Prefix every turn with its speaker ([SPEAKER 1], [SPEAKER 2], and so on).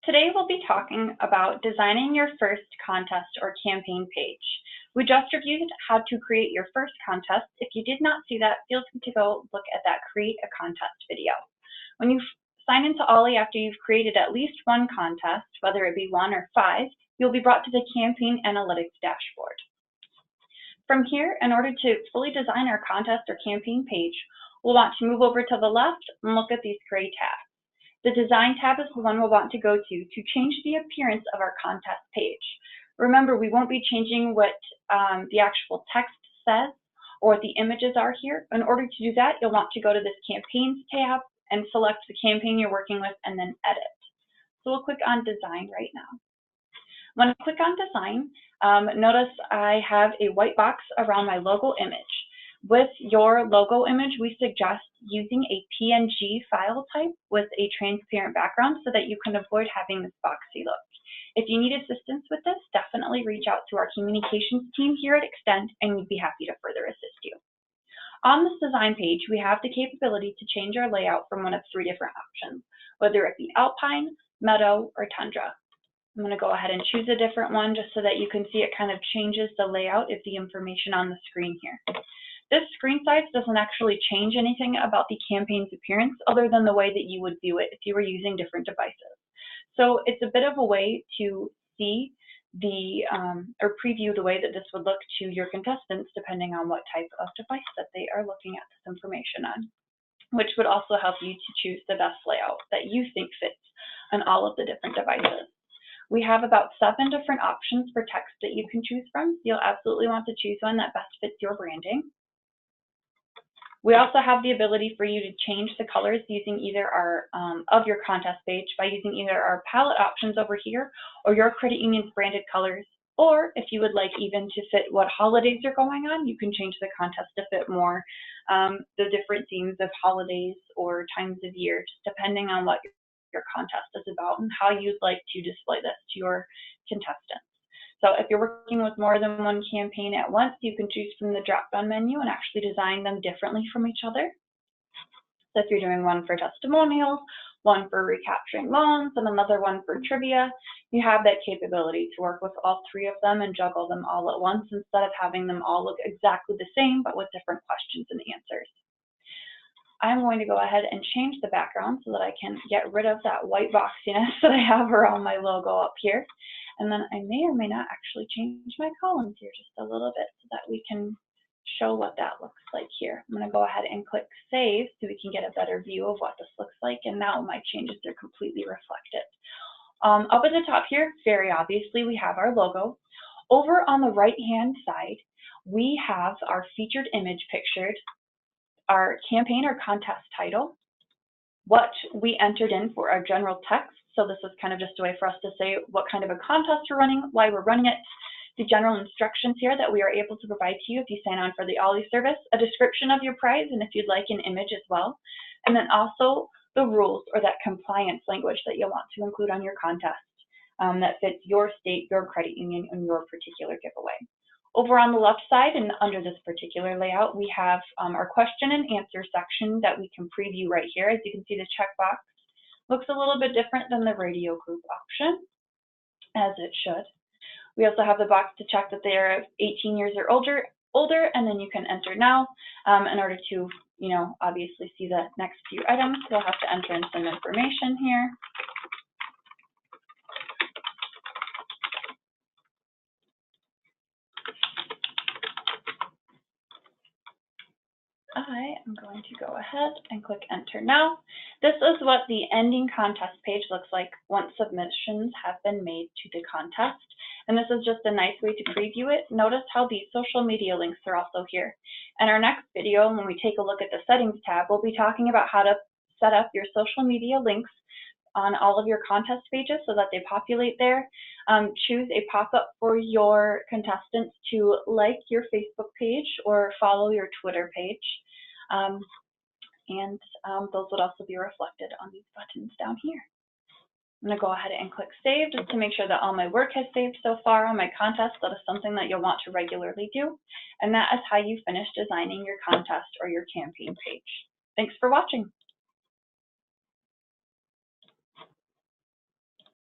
[SPEAKER 1] Today we'll be talking about designing your first contest or campaign page. We just reviewed how to create your first contest. If you did not see that, feel free to go look at that Create a Contest video. When you sign into OLLE after you've created at least one contest, whether it be 1 or 5, you'll be brought to the Campaign Analytics dashboard. From here, in order to fully design our contest or campaign page, we'll want to move over to the left and look at these gray tabs. The Design tab is the one we'll want to go to change the appearance of our contest page. Remember, we won't be changing what the actual text says or what the images are here. In order to do that, you'll want to go to this Campaigns tab and select the campaign you're working with and then Edit. So we'll click on Design right now. When I click on Design, notice I have a white box around my logo image. With your logo image, we suggest using a PNG file type with a transparent background so that you can avoid having this boxy look. If you need assistance with this, definitely reach out to our communications team here at Extend and we'd be happy to further assist you. On this design page, we have the capability to change our layout from one of 3 different options, whether it be Alpine, Meadow, or Tundra. I'm going to go ahead and choose a different one just so that you can see it kind of changes the layout of the information on the screen here. This screen size doesn't actually change anything about the campaign's appearance other than the way that you would view it if you were using different devices. So it's a bit of a way to see the or preview the way that this would look to your contestants depending on what type of device that they are looking at this information on, which would also help you to choose the best layout that you think fits on all of the different devices. We have about 7 different options for text that you can choose from. You'll absolutely want to choose one that best fits your branding. We also have the ability for you to change the colors using either our of your contest page by using either our palette options over here or your credit union's branded colors. Or if you would like even to fit what holidays are going on, you can change the contest to fit more the different themes of holidays or times of year, just depending on what your contest is about and how you'd like to display this to your contestants. So if you're working with more than one campaign at once, you can choose from the drop-down menu and actually design them differently from each other. So if you're doing one for testimonials, one for recapturing loans, and another one for trivia, you have that capability to work with all 3 of them and juggle them all at once instead of having them all look exactly the same but with different questions and answers. I'm going to go ahead and change the background so that I can get rid of that white boxiness that I have around my logo up here. And then I may or may not actually change my columns here just a little bit so that we can show what that looks like here. I'm going to go ahead and click Save so we can get a better view of what this looks like. And now my changes are completely reflected. Up at the top here, very obviously, we have our logo. Over on the right-hand side, we have our featured image pictured, our campaign or contest title, what we entered in for our general text. So this is kind of just a way for us to say what kind of a contest we're running, why we're running it, the general instructions here that we are able to provide to you if you sign on for the OLLE service, a description of your prize, and if you'd like an image as well, and then also the rules or that compliance language that you'll want to include on your contest that fits your state, your credit union, and your particular giveaway. Over on the left side and under this particular layout, we have our question and answer section that we can preview right here. As you can see, the checkbox looks a little bit different than the radio group option, as it should. We also have the box to check that they are 18 years or older, and then you can enter now in order to, obviously see the next few items. You'll have to enter in some information here. I am going to go ahead and click Enter Now. This is what the ending contest page looks like once submissions have been made to the contest. And this is just a nice way to preview it. Notice how the social media links are also here. In our next video, when we take a look at the Settings tab, we'll be talking about how to set up your social media links on all of your contest pages so that they populate there. Choose a pop-up for your contestants to like your Facebook page or follow your Twitter page. Those would also be reflected on these buttons down here. I'm going to go ahead and click Save just to make sure that all my work has saved so far on my contest. That is something that you'll want to regularly do. And that is how you finish designing your contest or your campaign page. Thanks for watching.